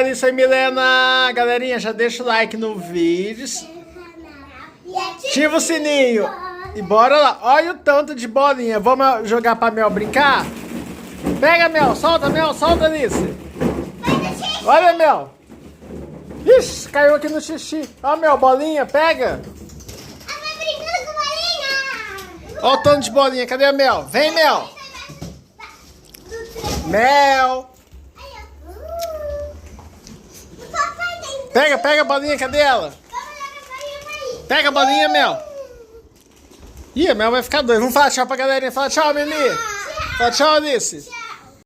Larissa e Milena. Galerinha, já deixa o like no vídeo. Ativa o sininho. E bora lá. Olha o tanto de bolinha. Vamos jogar pra Mel brincar? Pega, Mel. Solta, Alice. Olha, Mel. Ixi, caiu aqui no xixi. Ó, Mel, bolinha, pega. Olha o tanto de bolinha. Cadê a Mel? Vem, Mel. Mel. Pega a bolinha. Cadê ela? Pega a bolinha, Mel. Ih, a Mel vai ficar doida. Vamos falar tchau pra galerinha. Fala tchau, Mimi. Fala tchau, Alice.